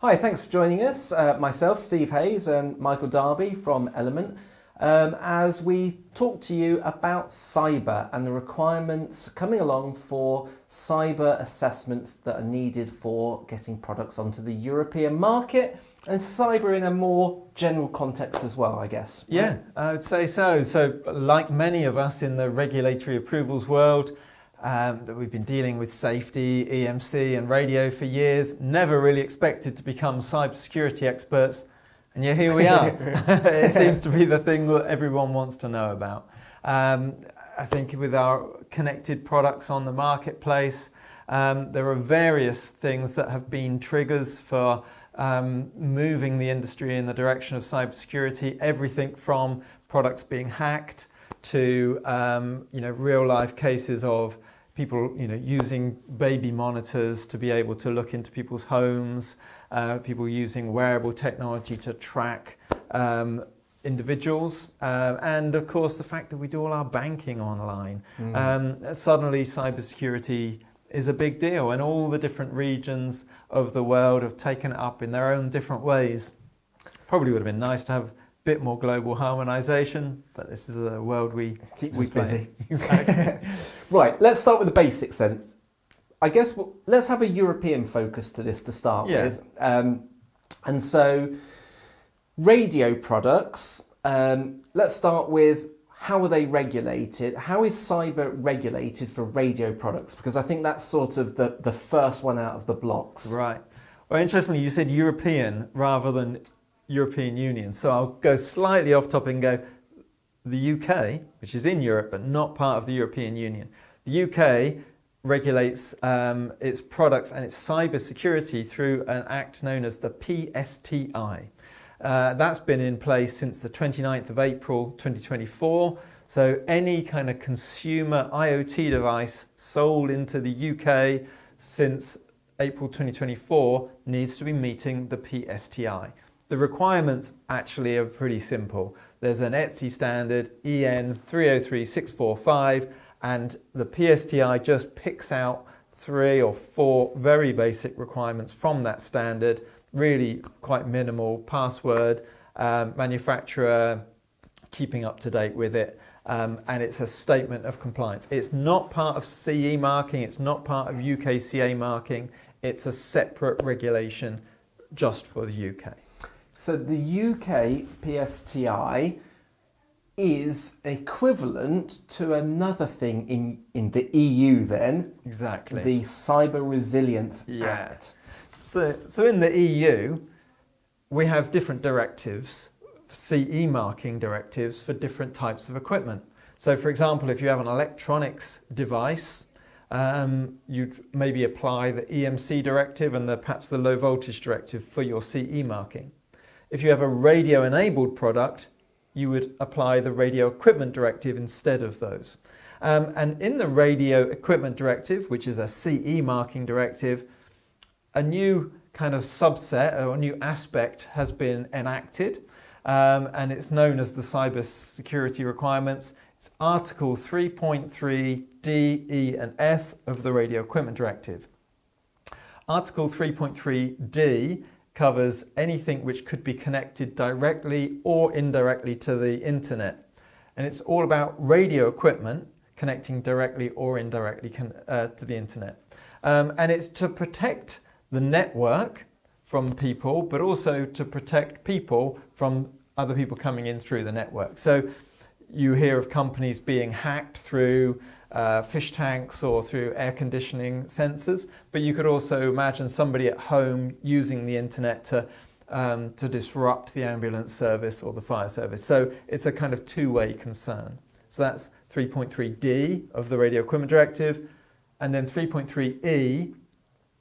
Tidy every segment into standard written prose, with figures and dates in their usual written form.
Hi, thanks for joining us. Myself, Steve Hayes, and Michael Darby from Element, as we talk to you about cyber and the requirements coming along for cyber assessments that are needed for getting products onto the European market, and cyber in a more general context as well, I guess. Yeah, I would say so. So like many of us in the regulatory approvals world, that we've been dealing with safety, EMC and radio for years, never really expected to become cybersecurity experts, and yet here we are. It seems to be the thing that everyone wants to know about. I think with our connected products on the marketplace, there are various things that have been triggers for moving the industry in the direction of cybersecurity, everything from products being hacked to real life cases of people using baby monitors to be able to look into people's homes, people using wearable technology to track individuals, and of course the fact that we do all our banking online. Suddenly cybersecurity is a big deal, and all the different regions of the world have taken it up in their own different ways. Probably would have been nice to have bit more global harmonization, but this is a world we Keeps us busy. Exactly. Right, let's start with the basics then. I guess let's have a European focus to this to start with. And so radio products, let's start with how are they regulated? How is cyber regulated for radio products? Because I think that's sort of the first one out of the blocks. Right. Well, interestingly, you said European rather than European Union. So I'll go slightly off topic and go the UK, which is in Europe but not part of the European Union. The UK regulates its products and its cyber security through an act known as the PSTI. That's been in place since the 29th of April 2024. So any kind of consumer IoT device sold into the UK since April 2024 needs to be meeting the PSTI. The requirements actually are pretty simple. There's an ATIC standard EN 303645, and the PSTI just picks out 3 or 4 very basic requirements from that standard, really quite minimal: password, manufacturer, keeping up to date with it, and it's a statement of compliance. It's not part of CE marking, it's not part of UKCA marking, it's a separate regulation just for the UK. So the UK PSTI is equivalent to another thing in the EU then. Exactly. The Cyber Resilience Act. So in the EU, we have different directives, CE marking directives for different types of equipment. So for example, if you have an electronics device, you'd maybe apply the EMC directive and perhaps the low voltage directive for your CE marking. If you have a radio-enabled product, you would apply the Radio Equipment Directive instead of those. And in the Radio Equipment Directive, which is a CE marking directive, a new kind of subset or a new aspect has been enacted, and it's known as the Cybersecurity Requirements. It's Article 3.3 D, E and F of the Radio Equipment Directive. Article 3.3 D covers anything which could be connected directly or indirectly to the internet. And it's all about radio equipment connecting directly or indirectly to the internet. And it's to protect the network from people, but also to protect people from other people coming in through the network. So you hear of companies being hacked through fish tanks or through air conditioning sensors, but you could also imagine somebody at home using the internet to disrupt the ambulance service or the fire service. So it's a kind of two-way concern. So that's 3.3D of the Radio Equipment Directive, and then 3.3E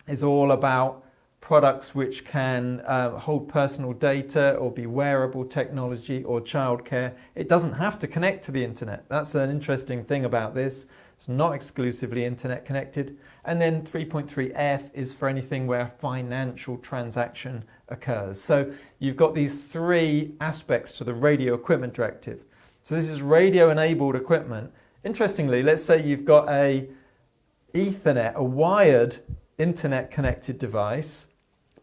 is all about products which can hold personal data or be wearable technology or childcare. It doesn't have to connect to the internet. That's an interesting thing about this. It's not exclusively internet connected. And then 3.3F is for anything where a financial transaction occurs. So you've got these 3 aspects to the Radio Equipment Directive. So this is radio-enabled equipment. Interestingly, let's say you've got a Ethernet, a wired internet connected device,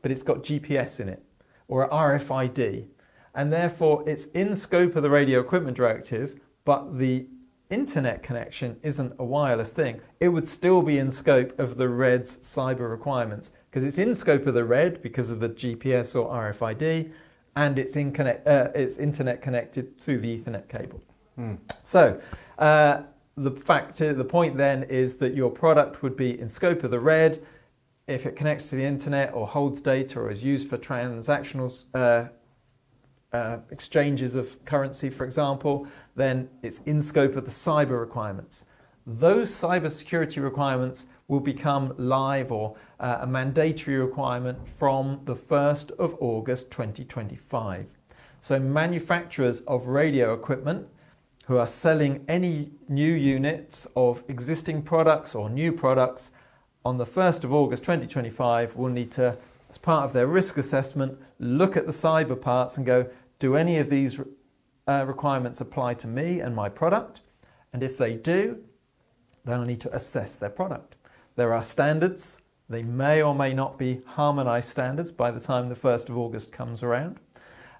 but it's got GPS in it, or RFID, and therefore it's in scope of the Radio Equipment Directive, but the internet connection isn't a wireless thing. It would still be in scope of the RED's cyber requirements, because it's in scope of the RED because of the GPS or RFID, and it's internet connected through the Ethernet cable. So the point then is that your product would be in scope of the RED if it connects to the internet or holds data or is used for transactional exchanges of currency, for example. Then it's in scope of the cyber requirements. Those cybersecurity requirements will become live or a mandatory requirement from the 1st of August 2025. So manufacturers of radio equipment who are selling any new units of existing products or new products on the 1st of August 2025 will need to, as part of their risk assessment, look at the cyber parts and go, do any of these requirements apply to me and my product? And if they do, then I need to assess their product. There are standards. They may or may not be harmonized standards by the time the 1st of August comes around.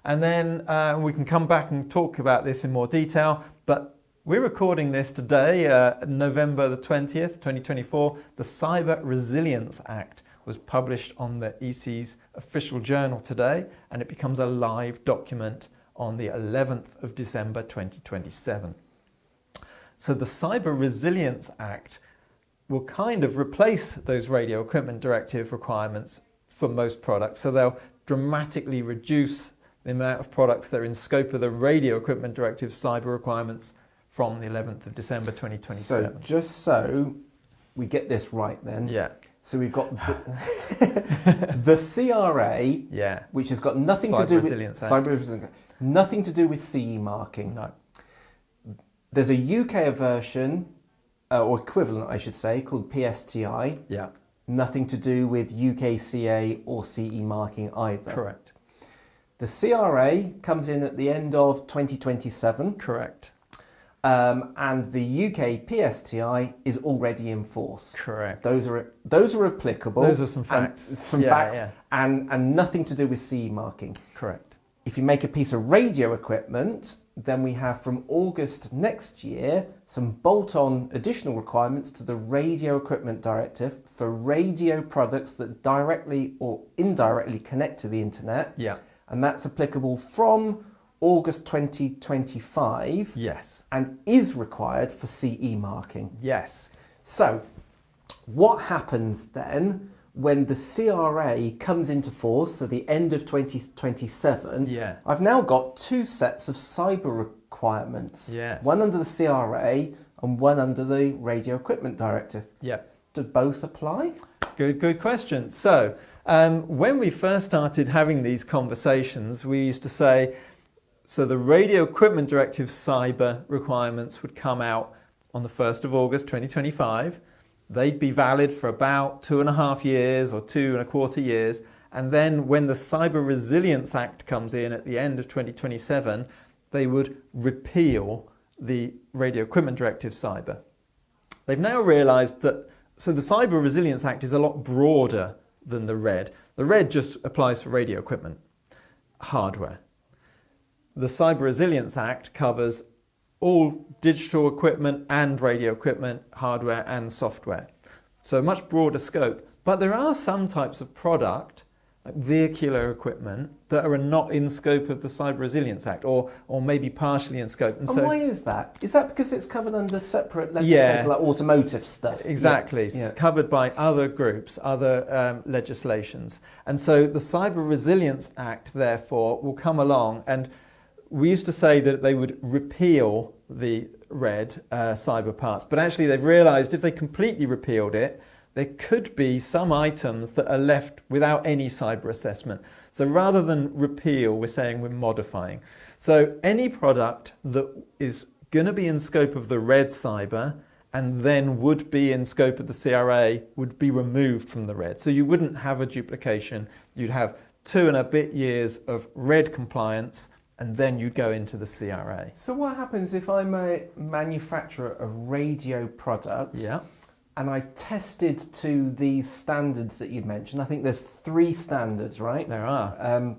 And then we can come back and talk about this in more detail, but we're recording this today, November the 20th, 2024. The Cyber Resilience Act was published on the EC's official journal today, and it becomes a live document on the 11th of December 2027. So the Cyber Resilience Act will kind of replace those Radio Equipment Directive requirements for most products. So they'll dramatically reduce the amount of products that are in scope of the Radio Equipment Directive cyber requirements from the 11th of December 2027. So just so we get this right then. Yeah. So we've got the CRA, which has got nothing to do with cyber resilience, nothing to do with CE marking. No. There's a UK version, or equivalent, I should say, called PSTI. Yeah. Nothing to do with UKCA or CE marking either. Correct. The CRA comes in at the end of 2027. Correct. And the UK PSTI is already in force. Correct. Those are applicable. Those are some facts. And nothing to do with CE marking. Correct. If you make a piece of radio equipment, then we have from August next year some bolt-on additional requirements to the Radio Equipment Directive for radio products that directly or indirectly connect to the internet. Yeah. And that's applicable from August 2025. Yes. And is required for CE marking. Yes. So, what happens then when the CRA comes into force, so the end of 2027? Yeah. I've now got two sets of cyber requirements. Yes. One under the CRA and one under the Radio Equipment Directive. Yeah. Do both apply? Good question. So, when we first started having these conversations, we used to say, so the Radio Equipment Directive cyber requirements would come out on the 1st of August 2025. They'd be valid for about 2.5 years or 2.25 years. And then when the Cyber Resilience Act comes in at the end of 2027, they would repeal the Radio Equipment Directive cyber. They've now realised that, so the Cyber Resilience Act is a lot broader than the RED. The RED just applies for radio equipment, hardware. The Cyber Resilience Act covers all digital equipment and radio equipment, hardware and software. So a much broader scope. But there are some types of product, like vehicular equipment, that are not in scope of the Cyber Resilience Act, or maybe partially in scope. And why is that? Is that because it's covered under separate legislation, like automotive stuff? Exactly. Yeah. Covered by other groups, other legislations. And so the Cyber Resilience Act, therefore, will come along, and we used to say that they would repeal the RED cyber parts, but actually they've realised if they completely repealed it, there could be some items that are left without any cyber assessment. So rather than repeal, we're saying we're modifying. So any product that is going to be in scope of the RED cyber and then would be in scope of the CRA would be removed from the RED. So you wouldn't have a duplication. You'd have 2 and a bit years of RED compliance, and then you'd go into the CRA. So what happens if I'm a manufacturer of radio products? Yeah. and I've tested to these standards that you've mentioned. I think there's 3 standards, right? There are.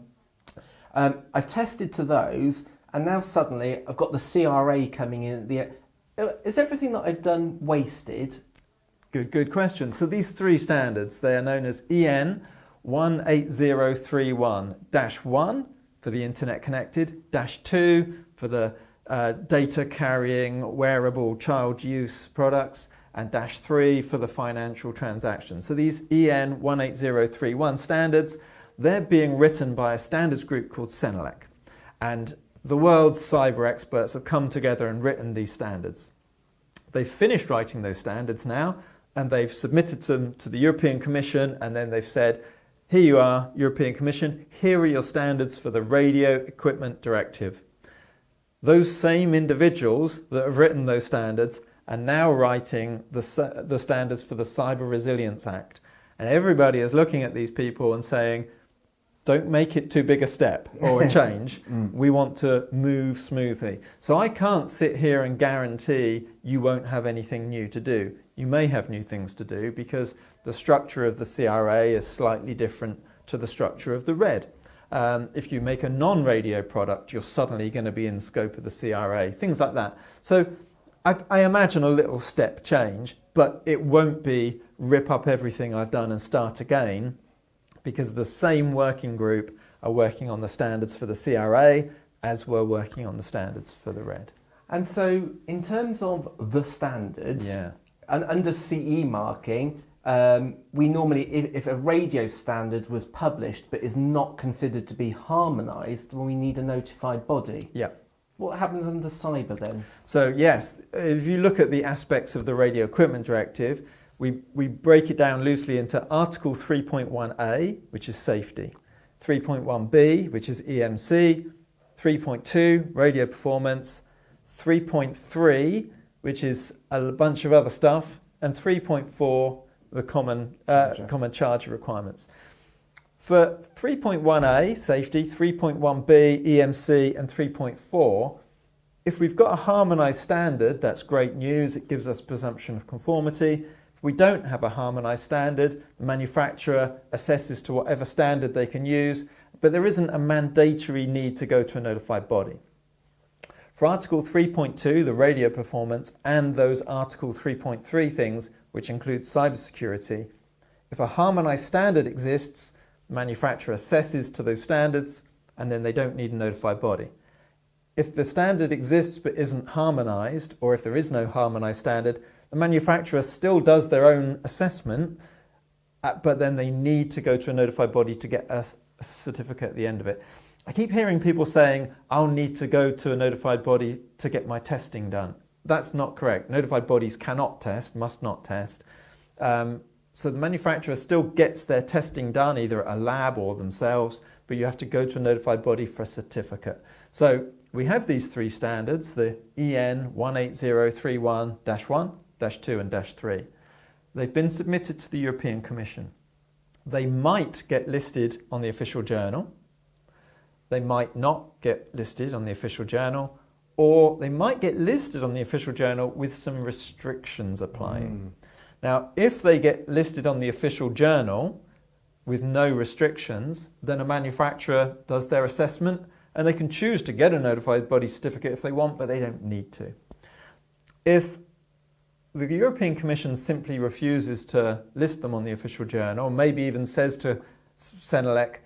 I tested to those, and now suddenly I've got the CRA coming in. Is everything that I've done wasted? Good question. So these 3 standards, they are known as EN 18031-1 for the internet connected, -2 for the data carrying wearable child use products, and -3 for the financial transactions. So these EN 18031 standards, they're being written by a standards group called CENELEC. And the world's cyber experts have come together and written these standards. They've finished writing those standards now, and they've submitted them to the European Commission, and then they've said, here you are, European Commission, here are your standards for the Radio Equipment Directive. Those same individuals that have written those standards are now writing the standards for the Cyber Resilience Act. And everybody is looking at these people and saying, don't make it too big a step or a change. We want to move smoothly. So I can't sit here and guarantee you won't have anything new to do. You may have new things to do because the structure of the CRA is slightly different to the structure of the RED. If you make a non-radio product, you're suddenly going to be in scope of the CRA, things like that. So I imagine a little step change, but it won't be rip up everything I've done and start again, because the same working group are working on the standards for the CRA as we're working on the standards for the RED. And so in terms of the standards, and under CE marking, we normally, if a radio standard was published but is not considered to be harmonised, then we need a notified body. Yeah. What happens under cyber then? So yes, if you look at the aspects of the Radio Equipment Directive, we break it down loosely into Article 3.1a, which is safety, 3.1b, which is EMC, 3.2, radio performance, 3.3, which is a bunch of other stuff, and 3.4, the common charger requirements. For 3.1a, safety, 3.1b, EMC, and 3.4, if we've got a harmonised standard, that's great news. It gives us presumption of conformity. If we don't have a harmonised standard, the manufacturer assesses to whatever standard they can use, but there isn't a mandatory need to go to a notified body. For Article 3.2, the radio performance, and those Article 3.3 things, which include cybersecurity, if a harmonised standard exists, the manufacturer assesses to those standards, and then they don't need a notified body. If the standard exists but isn't harmonised, or if there is no harmonised standard, the manufacturer still does their own assessment, but then they need to go to a notified body to get a certificate at the end of it. I keep hearing people saying, I'll need to go to a notified body to get my testing done. That's not correct. Notified bodies cannot test, must not test. So the manufacturer still gets their testing done, either at a lab or themselves, but you have to go to a notified body for a certificate. So we have these 3 standards, the EN 18031-1, -2 and -3. They've been submitted to the European Commission. They might get listed on the official journal. They might not get listed on the official journal, or they might get listed on the official journal with some restrictions applying. Now, if they get listed on the official journal with no restrictions, then a manufacturer does their assessment and they can choose to get a notified body certificate if they want, but they don't need to. If the European Commission simply refuses to list them on the official journal, maybe even says to CENELEC,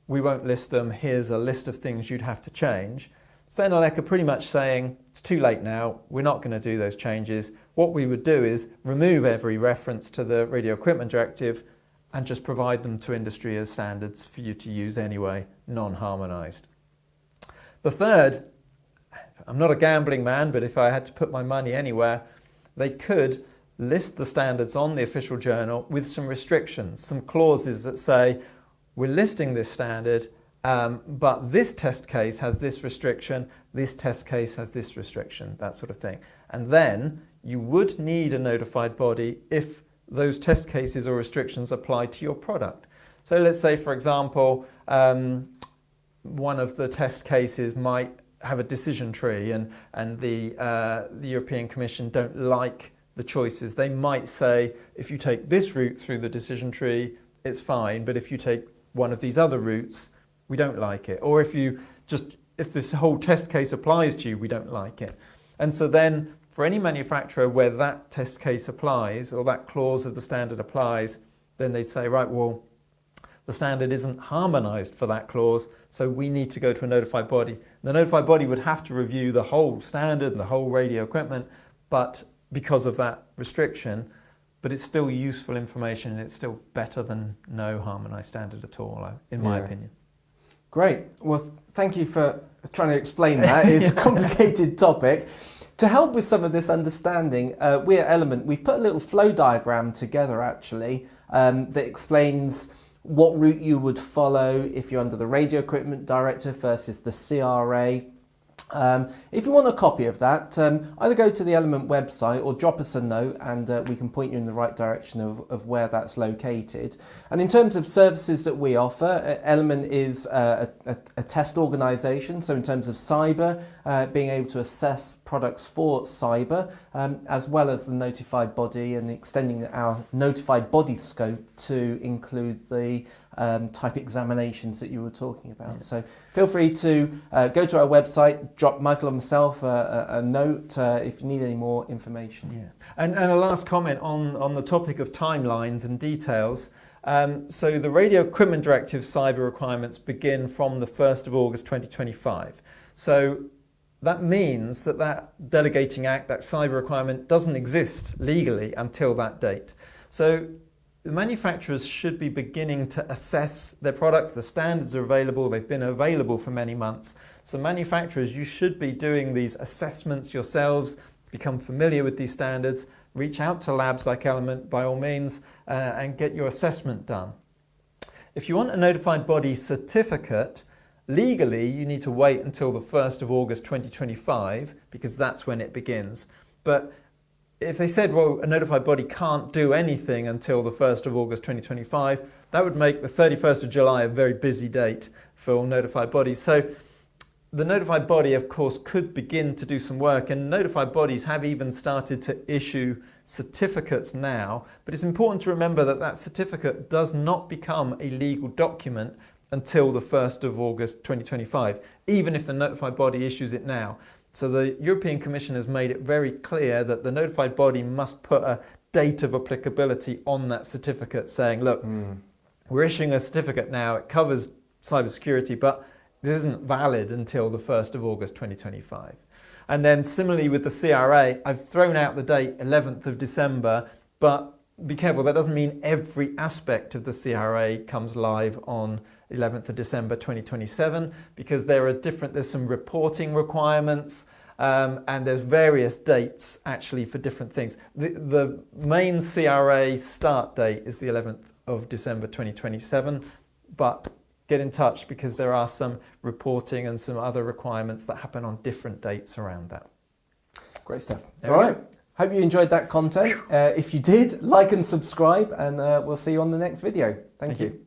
we won't list them, here's a list of things you'd have to change, CENELEC are pretty much saying, it's too late now, we're not going to do those changes. What we would do is remove every reference to the Radio Equipment Directive and just provide them to industry as standards for you to use anyway, non-harmonised. The third, I'm not a gambling man, but if I had to put my money anywhere, they could list the standards on the official journal with some restrictions, some clauses that say, we're listing this standard, but this test case has this restriction, this test case has this restriction, that sort of thing. And then you would need a notified body if those test cases or restrictions apply to your product. So let's say, for example, one of the test cases might have a decision tree and the European Commission don't like the choices. They might say, if you take this route through the decision tree, it's fine, but if you take one of these other routes, we don't like it. Or if this whole test case applies to you, we don't like it. And so then for any manufacturer where that test case applies or that clause of the standard applies, then they'd say, right, well, the standard isn't harmonized for that clause, so we need to go to a notified body. The notified body would have to review the whole standard and the whole radio equipment, but because of that restriction, but it's still useful information and it's still better than no harmonized standard at all, in my opinion. Great. Well, thank you for trying to explain that. It's a complicated topic. To help with some of this understanding, we at Element, we've put a little flow diagram together actually that explains what route you would follow if you're under the Radio Equipment Directive versus the CRA. If you want a copy of that, either go to the Element website or drop us a note and we can point you in the right direction of where that's located. And in terms of services that we offer, Element is a test organisation. So in terms of cyber, being able to assess products for cyber, as well as the notified body and extending our notified body scope to include the type examinations that you were talking about. Yeah. So feel free to go to our website, drop Michael and myself a note if you need any more information. Yeah. And a last comment on the topic of timelines and details. So the Radio Equipment Directive cyber requirements begin from the 1st of August 2025. So that means that delegating act, that cyber requirement, doesn't exist legally until that date. So the manufacturers should be beginning to assess their products. The standards are available. They've been available for many months. So manufacturers, you should be doing these assessments yourselves, become familiar with these standards, reach out to labs like Element by all means, and get your assessment done. If you want a notified body certificate, legally you need to wait until the 1st of August 2025 because that's when it begins. But if they said, well, a notified body can't do anything until the 1st of August 2025, that would make the 31st of July a very busy date for all notified bodies. So the notified body, of course, could begin to do some work, and notified bodies have even started to issue certificates now. But it's important to remember that that certificate does not become a legal document until the 1st of August 2025, even if the notified body issues it now. So the European Commission has made it very clear that the notified body must put a date of applicability on that certificate saying, look, we're issuing a certificate now, it covers cybersecurity, but this isn't valid until the 1st of August 2025. And then similarly with the CRA, I've thrown out the date 11th of December, but be careful, that doesn't mean every aspect of the CRA comes live on 11th of December 2027 because there's some reporting requirements and there's various dates actually for different things. The main CRA start date is the 11th of December 2027, but get in touch because there are some reporting and some other requirements that happen on different dates around that. Great stuff. All right. Hope you enjoyed that content. If you did, like and subscribe, and we'll see you on the next video. Thank you.